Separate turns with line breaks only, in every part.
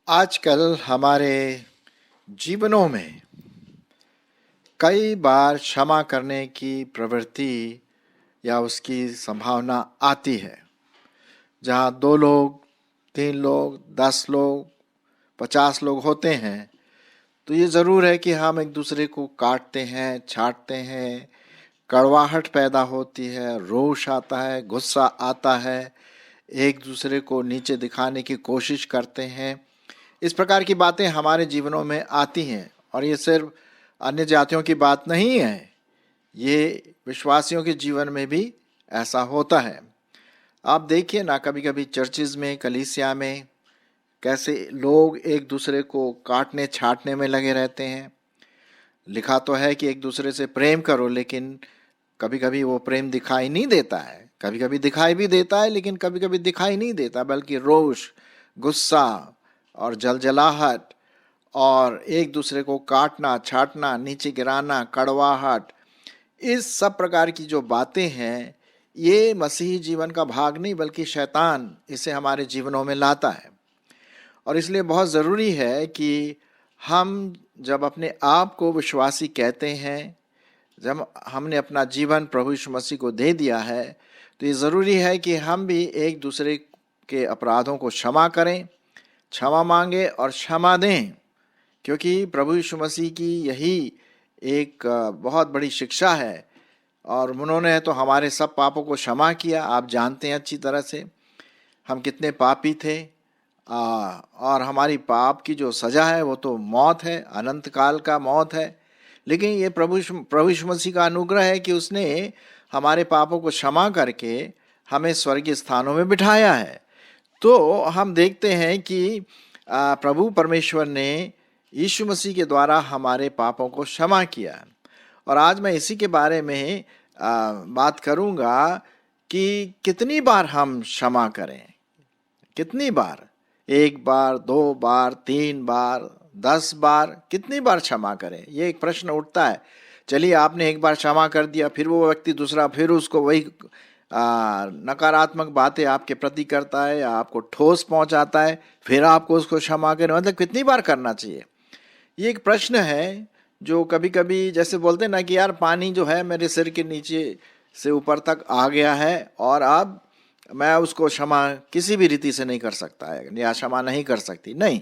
आजकल हमारे जीवनों में कई बार क्षमा करने की प्रवृत्ति या उसकी संभावना आती है। जहाँ 2 लोग, 3 लोग, 10 लोग, 50 लोग होते हैं, तो ये ज़रूर है कि हम एक दूसरे को काटते हैं, छांटते हैं, कड़वाहट पैदा होती है, रोष आता है, गुस्सा आता है, एक दूसरे को नीचे दिखाने की कोशिश करते हैं। इस प्रकार की बातें हमारे जीवनों में आती हैं और ये सिर्फ अन्य जातियों की बात नहीं है, ये विश्वासियों के जीवन में भी ऐसा होता है। आप देखिए ना, कभी कभी चर्चिज में, कलीसिया में कैसे लोग एक दूसरे को काटने छाटने में लगे रहते हैं। लिखा तो है कि एक दूसरे से प्रेम करो, लेकिन कभी कभी वो प्रेम दिखाई नहीं देता है। कभी कभी दिखाई भी देता है, लेकिन कभी कभी दिखाई नहीं देता, बल्कि रोष, गुस्सा और जलजलाहट और एक दूसरे को काटना, छाटना, नीचे गिराना, कड़वाहट, इस सब प्रकार की जो बातें हैं, ये मसीही जीवन का भाग नहीं बल्कि शैतान इसे हमारे जीवनों में लाता है। और इसलिए बहुत ज़रूरी है कि हम जब अपने आप को विश्वासी कहते हैं, जब हमने अपना जीवन प्रभु यीशु मसीह को दे दिया है, तो ये ज़रूरी है कि हम भी एक दूसरे के अपराधों को क्षमा करें, क्षमा मांगे और क्षमा दें। क्योंकि प्रभु यीशु मसीह की यही एक बहुत बड़ी शिक्षा है और उन्होंने तो हमारे सब पापों को क्षमा किया। आप जानते हैं अच्छी तरह से हम कितने पापी थे, और हमारी पाप की जो सज़ा है वो तो मौत है, अनंत काल का मौत है। लेकिन ये प्रभु यीशु मसीह का अनुग्रह है कि उसने हमारे पापों को क्षमा करके हमें स्वर्गीय स्थानों में बिठाया है। तो हम देखते हैं कि प्रभु परमेश्वर ने यीशु मसीह के द्वारा हमारे पापों को क्षमा किया। और आज मैं इसी के बारे में बात करूंगा कि कितनी बार हम क्षमा करें। कितनी बार? 1 बार, 2 बार, 3 बार, 10 बार, कितनी बार क्षमा करें, ये एक प्रश्न उठता है। चलिए, आपने 1 बार क्षमा कर दिया, फिर वो व्यक्ति दूसरा फिर उसको वही नकारात्मक बातें आपके प्रति करता है या आपको ठोस पहुंचाता है, फिर आपको उसको क्षमा करें। मतलब कितनी बार करना चाहिए, ये एक प्रश्न है जो कभी कभी जैसे बोलते हैं ना कि यार पानी जो है मेरे सिर के नीचे से ऊपर तक आ गया है और अब मैं उसको क्षमा किसी भी रीति से नहीं कर सकता है या क्षमा नहीं कर सकती। नहीं,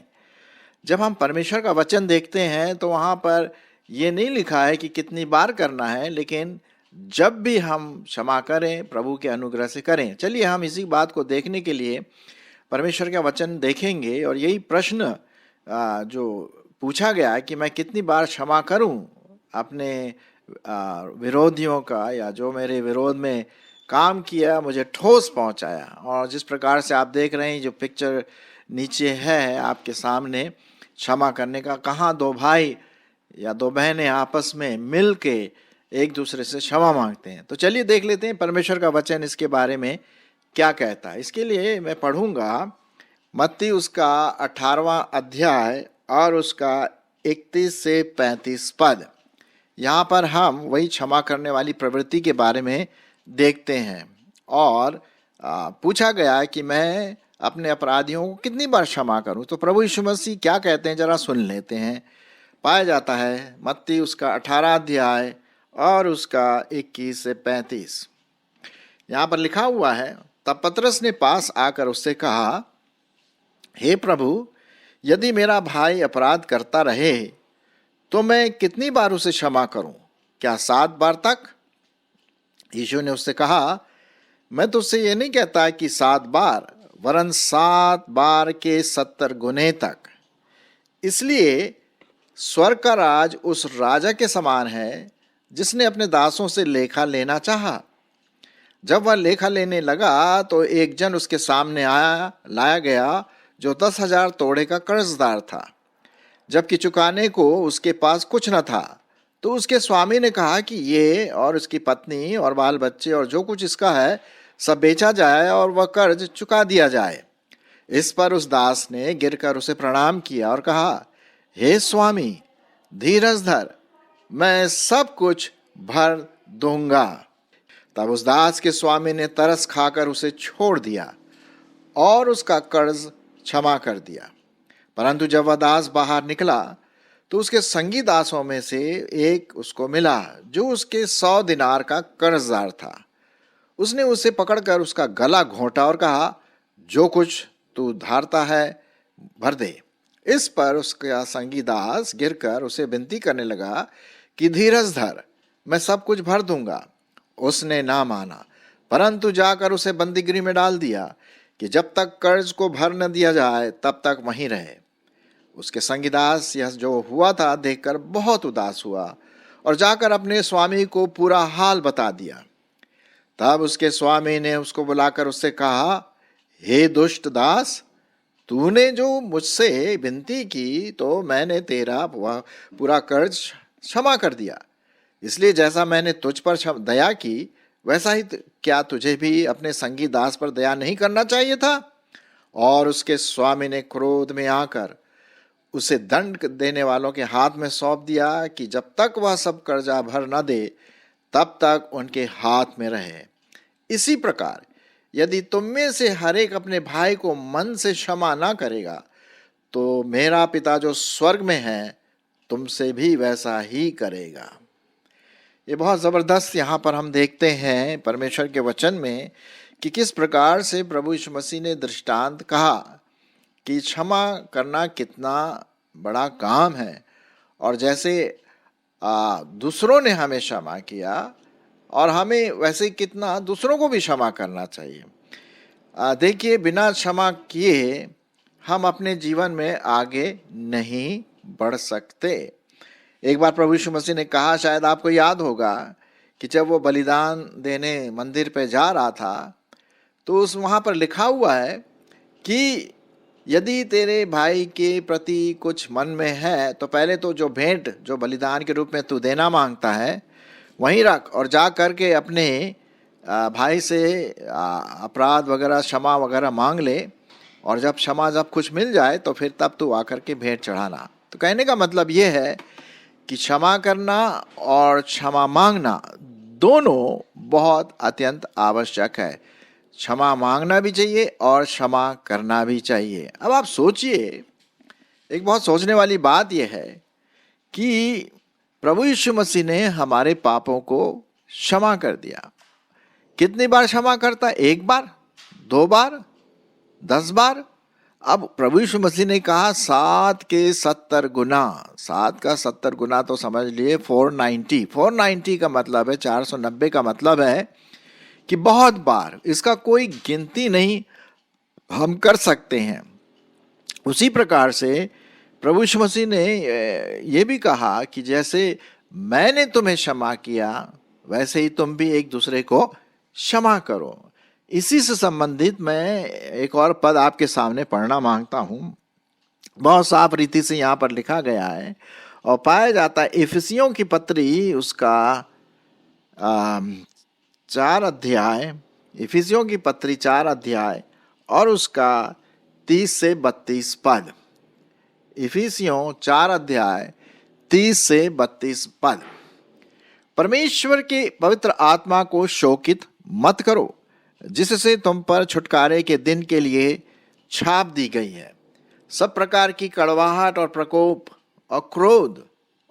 जब हम परमेश्वर का वचन देखते हैं तो वहाँ पर ये नहीं लिखा है कि कितनी बार करना है, लेकिन जब भी हम क्षमा करें प्रभु के अनुग्रह से करें। चलिए हम इसी बात को देखने के लिए परमेश्वर का वचन देखेंगे और यही प्रश्न जो पूछा गया है कि मैं कितनी बार क्षमा करूं अपने विरोधियों का, या जो मेरे विरोध में काम किया, मुझे ठोस पहुंचाया। और जिस प्रकार से आप देख रहे हैं जो पिक्चर नीचे है आपके सामने, क्षमा करने का, कहाँ 2 भाई या 2 बहनें आपस में मिल के एक दूसरे से क्षमा मांगते हैं। तो चलिए देख लेते हैं परमेश्वर का वचन इसके बारे में क्या कहता है। इसके लिए मैं पढ़ूंगा मत्ती उसका 18वां अध्याय और उसका 31 से 35 पद। यहाँ पर हम वही क्षमा करने वाली प्रवृत्ति के बारे में देखते हैं और पूछा गया है कि मैं अपने अपराधियों को कितनी बार क्षमा करूं। तो प्रभु यीशु मसीह क्या कहते हैं जरा सुन लेते हैं। पाया जाता है मत्ती उसका 18 अध्याय और उसका 21 से 35। यहाँ पर लिखा हुआ है, तब पतरस ने पास आकर उससे कहा, हे प्रभु, यदि मेरा भाई अपराध करता रहे तो मैं कितनी बार उसे क्षमा करूं? क्या 7 बार तक? यीशु ने उससे कहा, मैं तुझसे ये नहीं कहता कि 7 बार, वरन 7 बार के 70 गुने तक। इसलिए स्वर्ग का राज उस राजा के समान है जिसने अपने दासों से लेखा लेना चाहा। जब वह लेखा लेने लगा तो एक जन उसके सामने लाया गया जो 10,000 तोड़े का कर्जदार था। जबकि चुकाने को उसके पास कुछ न था, तो उसके स्वामी ने कहा कि ये और उसकी पत्नी और बाल बच्चे और जो कुछ इसका है सब बेचा जाए और वह कर्ज चुका दिया जाए। इस पर उस दास ने गिरकर उसे प्रणाम किया और कहा, हे स्वामी, धीरज धर, मैं सब कुछ भर दूंगा। तब उस दास के स्वामी ने तरस खाकर उसे छोड़ दिया और उसका कर्ज क्षमा कर दिया। परंतु जब वह दास बाहर निकला तो उसके संगी दासों में से एक उसको मिला जो उसके 100 दिनार का कर्जदार था। उसने उसे पकड़कर उसका गला घोंटा और कहा, जो कुछ तू धारता है भर दे। इस पर उसका संगी दास गिरकर उसे विनती करने लगा कि धीरज धर, मैं सब कुछ भर दूंगा। उसने ना माना, परंतु जाकर उसे बंदीगृह में डाल दिया कि जब तक कर्ज को भर न दिया जाए तब तक वहीं रहे। उसके संगी दास यह जो हुआ था देखकर बहुत उदास हुआ और जाकर अपने स्वामी को पूरा हाल बता दिया। तब उसके स्वामी ने उसको बुलाकर उससे कहा, हे दुष्ट दास, तूने जो मुझसे विनती की तो मैंने तेरा पूरा कर्ज क्षमा कर दिया। इसलिए जैसा मैंने तुझ पर दया की वैसा ही क्या तुझे भी अपने संगी दास पर दया नहीं करना चाहिए था? और उसके स्वामी ने क्रोध में आकर उसे दंड देने वालों के हाथ में सौंप दिया कि जब तक वह सब कर्जा भर न दे तब तक उनके हाथ में रहे। इसी प्रकार यदि तुम में से हर एक अपने भाई को मन से क्षमा ना करेगा तो मेरा पिता जो स्वर्ग में है तुमसे भी वैसा ही करेगा। ये बहुत जबरदस्त यहाँ पर हम देखते हैं परमेश्वर के वचन में कि किस प्रकार से प्रभु यीशु मसीह ने दृष्टांत कहा कि क्षमा करना कितना बड़ा काम है, और जैसे दूसरों ने हमें क्षमा किया और हमें वैसे कितना दूसरों को भी क्षमा करना चाहिए। देखिए, बिना क्षमा किए हम अपने जीवन में आगे नहीं बढ़ सकते। एक बार प्रभु यीशु मसीह ने कहा, शायद आपको याद होगा, कि जब वो बलिदान देने मंदिर पे जा रहा था तो उस वहाँ पर लिखा हुआ है कि यदि तेरे भाई के प्रति कुछ मन में है तो पहले तो जो भेंट जो बलिदान के रूप में तू देना मांगता है वहीं रख और जा करके अपने भाई से अपराध वगैरह क्षमा वगैरह मांग ले, और जब क्षमा जब कुछ मिल जाए तो फिर तब तू आकर के भेंट चढ़ाना। तो कहने का मतलब ये है कि क्षमा करना और क्षमा मांगना दोनों बहुत अत्यंत आवश्यक है। क्षमा मांगना भी चाहिए और क्षमा करना भी चाहिए। अब आप सोचिए, एक बहुत सोचने वाली बात यह है कि प्रभु यीशु मसीह ने हमारे पापों को क्षमा कर दिया। कितनी बार क्षमा करता? 1 बार, 2 बार, 10 बार? अब प्रभु यीशु मसीह ने कहा 7 के 70 गुना। 7 का 70 गुना तो समझ लिए 490। 490 का मतलब है 490 का मतलब है कि बहुत बार, इसका कोई गिनती नहीं हम कर सकते हैं। उसी प्रकार से प्रभु यीशु मसीह ने ये भी कहा कि जैसे मैंने तुम्हें क्षमा किया वैसे ही तुम भी एक दूसरे को क्षमा करो। इसी से संबंधित मैं एक और पद आपके सामने पढ़ना मांगता हूँ। बहुत साफ रीति से यहाँ पर लिखा गया है और पाया जाता है इफिसियों की पत्री उसका 4 अध्याय, इफिसियों की पत्री 4 अध्याय और उसका 30 से 32 पद। इफिसियों 4 अध्याय 30 से 32 पद। परमेश्वर के पवित्र आत्मा को शोकित मत करो जिससे तुम पर छुटकारे के दिन के लिए छाप दी गई है। सब प्रकार की कड़वाहट और प्रकोप और क्रोध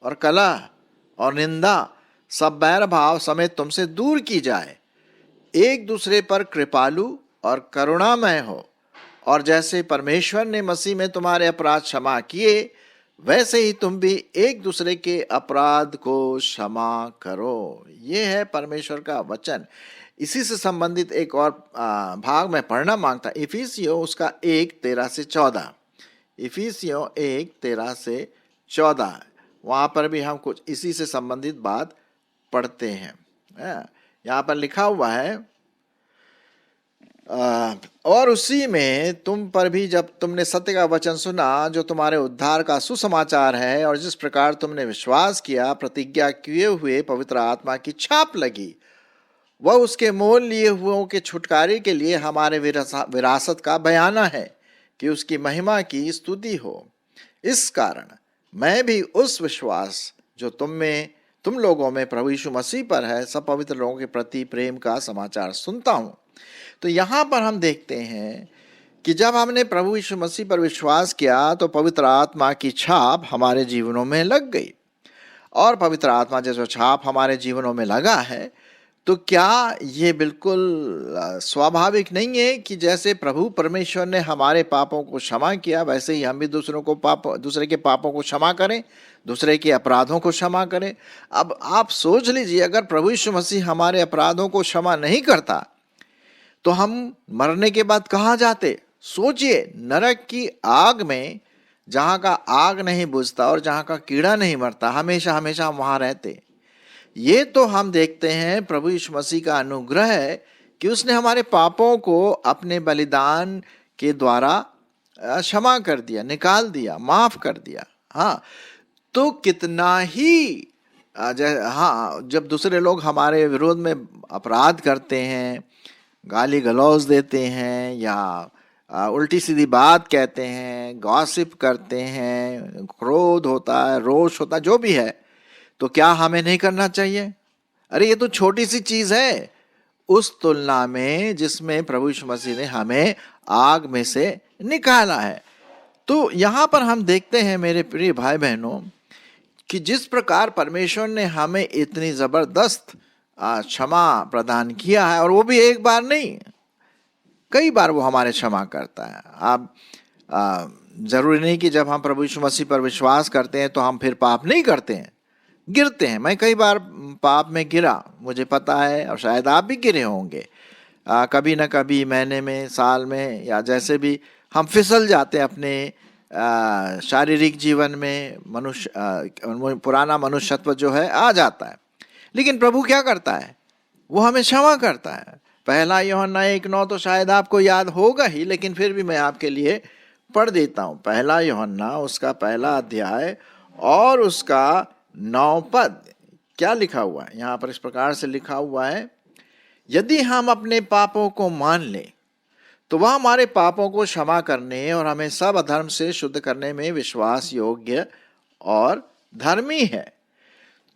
और कलह और निंदा सब बैर भाव समेत तुमसे दूर की जाए। एक दूसरे पर कृपालु और करुणामय हो, और जैसे परमेश्वर ने मसीह में तुम्हारे अपराध क्षमा किए वैसे ही तुम भी एक दूसरे के अपराध को क्षमा करो। ये है परमेश्वर का वचन। इसी से संबंधित एक और भाग में पढ़ना मांगता, इफिसियों उसका 1:13 से 14। इफिसियों 1:13 से 14, वहाँ पर भी हम कुछ इसी से संबंधित बात पढ़ते हैं। यहाँ पर लिखा हुआ है, और उसी में तुम पर भी जब तुमने सत्य का वचन सुना जो तुम्हारे उद्धार का सुसमाचार है, और जिस प्रकार तुमने विश्वास किया प्रतिज्ञा किए हुए पवित्र आत्मा की छाप लगी, वह उसके मोल लिए हुओं के छुटकारे के लिए हमारे विरासत का बयाना है कि उसकी महिमा की स्तुति हो। इस कारण मैं भी उस विश्वास जो तुम लोगों में प्रभु यीशु मसीह पर है सब पवित्र लोगों के प्रति प्रेम का समाचार सुनता हूँ। तो यहाँ पर हम देखते हैं कि जब हमने प्रभु यीशु मसीह पर विश्वास किया तो पवित्र आत्मा की छाप हमारे जीवनों में लग गई। और पवित्र आत्मा जैसा छाप हमारे जीवनों में लगा है, तो क्या ये बिल्कुल स्वाभाविक नहीं है कि जैसे प्रभु परमेश्वर ने हमारे पापों को क्षमा किया, वैसे ही हम भी दूसरे के पापों को क्षमा करें, दूसरे के अपराधों को क्षमा करें। अब आप सोच लीजिए, अगर प्रभु यीशु मसीह हमारे अपराधों को क्षमा नहीं करता तो हम मरने के बाद कहाँ जाते? सोचिए, नरक की आग में, जहाँ का आग नहीं बुझता और जहाँ का कीड़ा नहीं मरता, हमेशा हमेशा हम वहाँ रहते। ये तो हम देखते हैं प्रभु यीशु मसीह का अनुग्रह है कि उसने हमारे पापों को अपने बलिदान के द्वारा क्षमा कर दिया, निकाल दिया, माफ कर दिया। हाँ, तो कितना ही हाँ, जब दूसरे लोग हमारे विरोध में अपराध करते हैं, गाली गलौज देते हैं या उल्टी सीधी बात कहते हैं, गॉसिप करते हैं, क्रोध होता है, रोष होता है, जो भी है, तो क्या हमें नहीं करना चाहिए? अरे ये तो छोटी सी चीज है उस तुलना में जिसमें प्रभु यीशु मसीह ने हमें आग में से निकाला है। तो यहाँ पर हम देखते हैं मेरे प्रिय भाई बहनों कि जिस प्रकार परमेश्वर ने हमें इतनी जबरदस्त क्षमा प्रदान किया है, और वो भी एक बार नहीं, कई बार वो हमारे क्षमा करता है। आप जरूरी नहीं कि जब हम प्रभु यीशु मसीह पर विश्वास करते हैं तो हम फिर पाप नहीं करते हैं, गिरते हैं। मैं कई बार पाप में गिरा, मुझे पता है, और शायद आप भी गिरे होंगे कभी ना कभी, महीने में, साल में, या जैसे भी हम फिसल जाते हैं अपने शारीरिक जीवन में। पुराना मनुष्यत्व जो है आ जाता है, लेकिन प्रभु क्या करता है? वो हमें क्षमा करता है। पहला यूहन्ना 1:9 तो शायद आपको याद होगा ही, लेकिन फिर भी मैं आपके लिए पढ़ देता हूँ। पहला यूहन्ना उसका पहला अध्याय और उसका 9 पद, क्या लिखा हुआ है यहाँ पर? इस प्रकार से लिखा हुआ है, यदि हम अपने पापों को मान लें तो वह हमारे पापों को क्षमा करने और हमें सब अधर्म से शुद्ध करने में विश्वास योग्य और धर्मी है।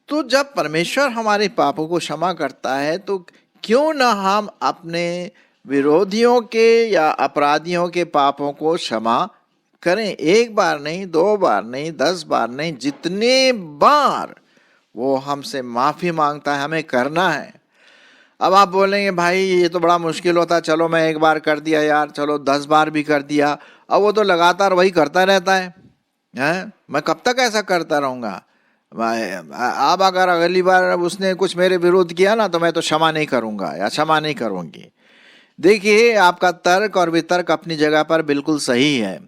तो जब परमेश्वर हमारे पापों को क्षमा करता है तो क्यों ना हम अपने विरोधियों के या अपराधियों के पापों को क्षमा करें? एक बार नहीं, 2 बार नहीं, 10 बार नहीं, जितने बार वो हमसे माफी मांगता है हमें करना है। अब आप बोलेंगे भाई ये तो बड़ा मुश्किल होता है, चलो मैं एक बार कर दिया यार, चलो 10 बार भी कर दिया, अब वो तो लगातार वही करता रहता है, मैं कब तक ऐसा करता रहूँगा? अब अगर अगली बार उसने कुछ मेरे विरोध किया ना तो मैं तो क्षमा नहीं करूँगा या क्षमा नहीं करूँगी। देखिए, आपका तर्क और वितर्क अपनी जगह पर बिल्कुल सही है,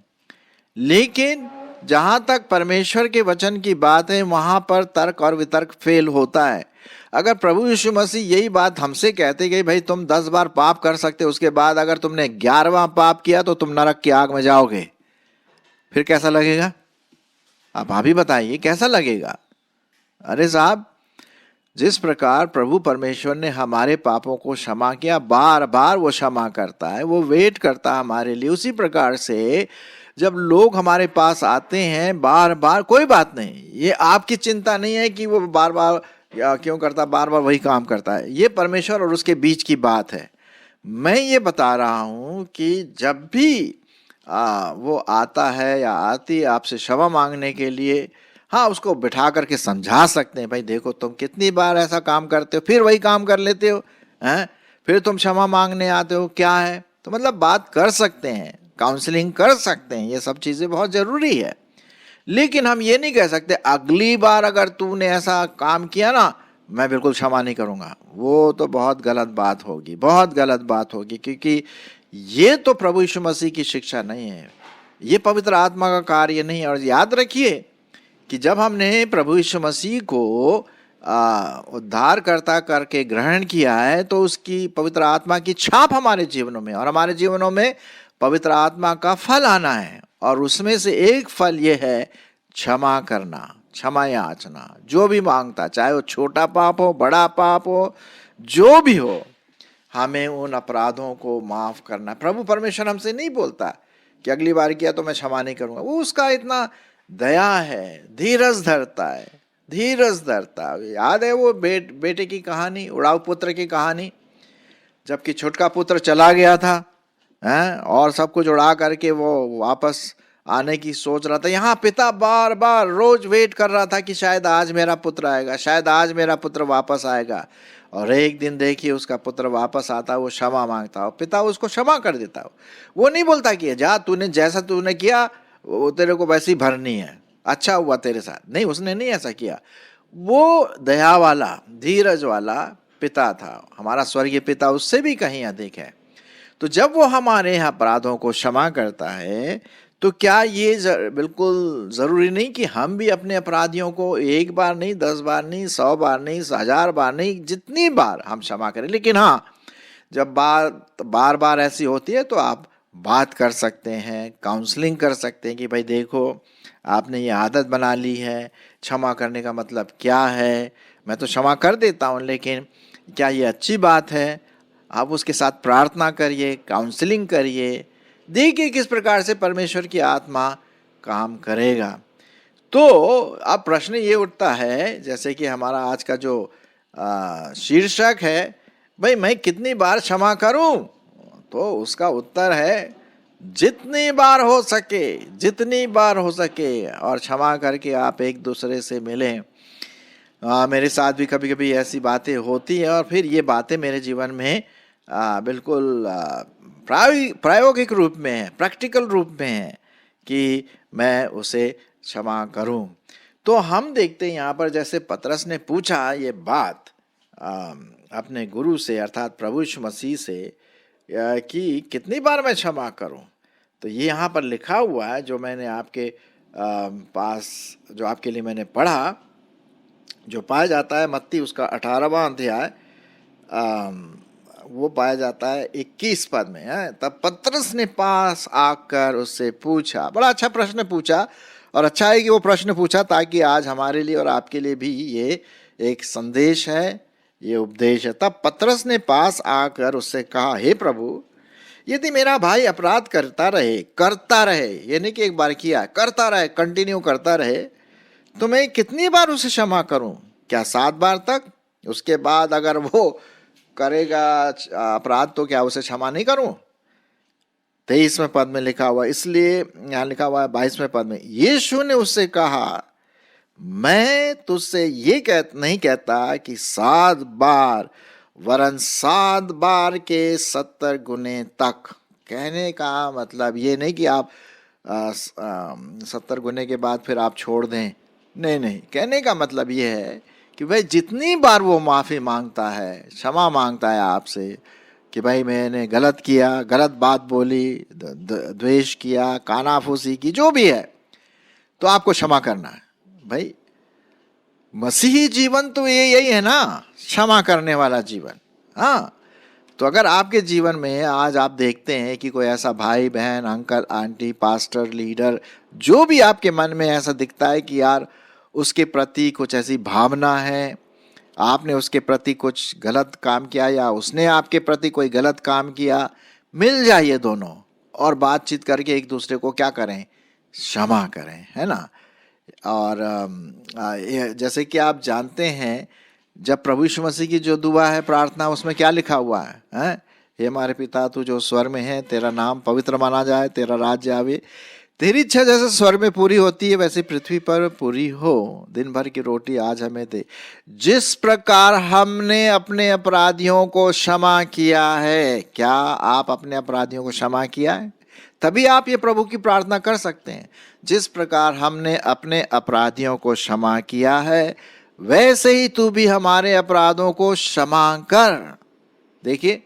लेकिन जहाँ तक परमेश्वर के वचन की बात है वहाँ पर तर्क और वितर्क फेल होता है। अगर प्रभु यीशु मसीह यही बात हमसे कहते कि भाई तुम 10 बार पाप कर सकते, उसके बाद अगर तुमने 11वां पाप किया तो तुम नरक की आग में जाओगे, फिर कैसा लगेगा? आप भी बताइए कैसा लगेगा? अरे साहब, जिस प्रकार प्रभु परमेश्वर ने हमारे पापों को क्षमा किया, बार बार वो क्षमा करता है, वो वेट करता है हमारे लिए, उसी प्रकार से जब लोग हमारे पास आते हैं बार बार, कोई बात नहीं, ये आपकी चिंता नहीं है कि वो बार बार या क्यों करता, बार बार वही काम करता है, ये परमेश्वर और उसके बीच की बात है। मैं ये बता रहा हूँ कि जब भी वो आता है या आती आपसे क्षमा मांगने के लिए, हाँ, उसको बिठा करके समझा सकते हैं, भाई देखो तुम कितनी बार ऐसा काम करते हो, फिर वही काम कर लेते हो, हैं, फिर तुम क्षमा मांगने आते हो, क्या है? तो मतलब बात कर सकते हैं, काउंसलिंग कर सकते हैं, ये सब चीज़ें बहुत ज़रूरी है। लेकिन हम ये नहीं कह सकते अगली बार अगर तूने ऐसा काम किया ना मैं बिल्कुल क्षमा नहीं करूँगा। वो तो बहुत गलत बात होगी, बहुत गलत बात होगी, क्योंकि ये तो प्रभु यीशु मसीह की शिक्षा नहीं है, ये पवित्र आत्मा का कार्य नहीं है। और याद रखिए कि जब हमने प्रभु यीशु मसीह को उद्धारकर्ता करके ग्रहण किया है तो उसकी पवित्र आत्मा की छाप हमारे जीवनों में, और हमारे जीवनों में पवित्र आत्मा का फल आना है, और उसमें से एक फल ये है क्षमा करना, क्षमा याचना। जो भी मांगता, चाहे वो छोटा पाप हो, बड़ा पाप हो, जो भी हो, हमें उन अपराधों को माफ करना। प्रभु परमेश्वर हमसे नहीं बोलता कि अगली बार किया तो मैं क्षमा नहीं करूंगा। वो उसका इतना दया है, धीरज धरता है, धीरज धरता है। याद है वो बेटे की कहानी, उड़ाऊ पुत्र की कहानी, जबकि छोटका पुत्र चला गया था हैं, और सब कुछ उड़ा करके वो वापस आने की सोच रहा था। यहाँ पिता बार बार रोज वेट कर रहा था कि शायद आज मेरा पुत्र आएगा, शायद आज मेरा पुत्र वापस आएगा। और एक दिन देखिए उसका पुत्र वापस आता, वो क्षमा मांगता हो, पिता उसको क्षमा कर देता हो। वो नहीं बोलता कि जा तूने जैसा तूने किया वो तेरे को वैसी भरनी है, अच्छा हुआ तेरे साथ, नहीं, उसने नहीं ऐसा किया। वो दया वाला, धीरज वाला पिता था। हमारा स्वर्गीय पिता उससे भी कहीं अधिक है। तो जब वो हमारे यहाँ अपराधों को क्षमा करता है, तो क्या ये बिल्कुल जरूरी नहीं कि हम भी अपने अपराधियों को एक बार नहीं, 10 बार नहीं, 100 बार नहीं, 1000 बार नहीं, जितनी बार हम क्षमा करें। लेकिन हाँ, जब बार बार ऐसी होती है तो आप बात कर सकते हैं, काउंसलिंग कर सकते हैं कि भाई देखो आपने ये आदत बना ली है, क्षमा करने का मतलब क्या है। मैं तो क्षमा कर देता हूँ, लेकिन क्या ये अच्छी बात है? आप उसके साथ प्रार्थना करिए, काउंसलिंग करिए, देखिए किस प्रकार से परमेश्वर की आत्मा काम करेगा। तो अब प्रश्न ये उठता है, जैसे कि हमारा आज का जो शीर्षक है, भाई मैं कितनी बार क्षमा करूं? तो उसका उत्तर है जितनी बार हो सके, जितनी बार हो सके, और क्षमा करके आप एक दूसरे से मिलें। मेरे साथ भी कभी कभी ऐसी बातें होती हैं, और फिर ये बातें मेरे जीवन में बिल्कुल प्रायोगिक रूप में है, प्रैक्टिकल रूप में है कि मैं उसे क्षमा करूं। तो हम देखते हैं यहाँ पर, जैसे पतरस ने पूछा ये बात अपने गुरु से अर्थात प्रभु यीशु मसीह से कि कितनी बार मैं क्षमा करूं। तो ये यहाँ पर लिखा हुआ है, जो मैंने आपके पास, जो आपके लिए मैंने पढ़ा, जो पाया जाता है मत्ती उसका 18वां अध्याय, वो पाया जाता है 21 पद में है। तब पतरस ने पास आकर उससे पूछा, बड़ा अच्छा प्रश्न पूछा, और अच्छा है कि वो प्रश्न पूछा, ताकि आज हमारे लिए और आपके लिए भी ये एक संदेश है, ये उपदेश है। तब पतरस ने पास आकर उससे कहा, हे प्रभु, यदि मेरा भाई अपराध करता रहे, ये नहीं कि एक बार किया, करता रहे, कंटिन्यू करता रहे, तो मैं कितनी बार उसे क्षमा करूं? क्या 7 बार तक? उसके बाद अगर वो करेगा अपराध तो क्या उसे क्षमा नहीं करूं? 23वें पद में लिखा हुआ, इसलिए यहाँ लिखा हुआ है 22वें पद में, यीशु ने उससे कहा, मैं तुझसे ये नहीं कहता कि 7 बार, वरन 7 बार के 70 गुने तक। कहने का मतलब ये नहीं कि आप 70 गुने के बाद फिर आप छोड़ दें, नहीं। कहने का मतलब ये है कि भाई जितनी बार वो माफ़ी मांगता है, क्षमा मांगता है आपसे कि भाई मैंने गलत किया, गलत बात बोली, द्वेष किया, कानाफूसी की, जो भी है, तो आपको क्षमा करना है। भाई मसीही जीवन तो यही है ना, क्षमा करने वाला जीवन। हाँ, तो अगर आपके जीवन में आज आप देखते हैं कि कोई ऐसा भाई बहन, अंकल आंटी, पास्टर, लीडर, जो भी आपके मन में ऐसा दिखता है कि यार उसके प्रति कुछ ऐसी भावना है, आपने उसके प्रति कुछ गलत काम किया या उसने आपके प्रति कोई गलत काम किया, मिल जाइए दोनों और बातचीत करके एक दूसरे को क्या करें, क्षमा करें, है ना। और जैसे कि आप जानते हैं, जब प्रभु यीशु मसीह की जो दुआ है, प्रार्थना, उसमें क्या लिखा हुआ है? हे हमारे पिता तू जो स्वर में है, तेरा नाम पवित्र माना जाए, तेरा राज्य आवे, तेरी इच्छा जैसे स्वर में पूरी होती है वैसे पृथ्वी पर पूरी हो। दिन भर की रोटी आज हमें दे, जिस प्रकार हमने अपने अपराधियों को क्षमा किया है। क्या आप अपने अपराधियों को क्षमा किया है? तभी आप ये प्रभु की प्रार्थना कर सकते हैं, जिस प्रकार हमने अपने अपराधियों को क्षमा किया है वैसे ही तू भी हमारे अपराधों को क्षमा कर। देखिए,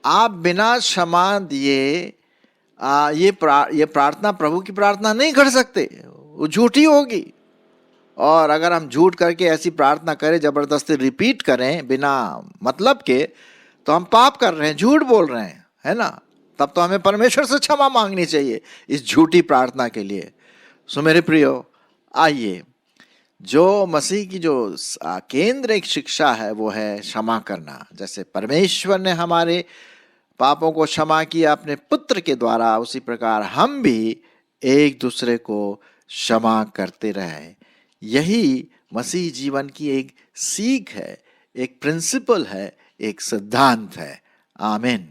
आप बिना क्षमा दिए ये प्रार्थना, प्रभु की प्रार्थना नहीं कर सकते, वो झूठी होगी। और अगर हम झूठ करके ऐसी प्रार्थना करें, जबरदस्ती रिपीट करें बिना मतलब के, तो हम पाप कर रहे हैं, झूठ बोल रहे हैं, है ना। तब तो हमें परमेश्वर से क्षमा मांगनी चाहिए इस झूठी प्रार्थना के लिए। सो मेरे प्रियो, आइए, जो मसीह की जो केंद्र एक शिक्षा है वो है क्षमा करना। जैसे परमेश्वर ने हमारे पापों को क्षमा किया अपने पुत्र के द्वारा, उसी प्रकार हम भी एक दूसरे को क्षमा करते रहे। यही मसीह जीवन की एक सीख है, एक प्रिंसिपल है, एक सिद्धांत है। आमीन।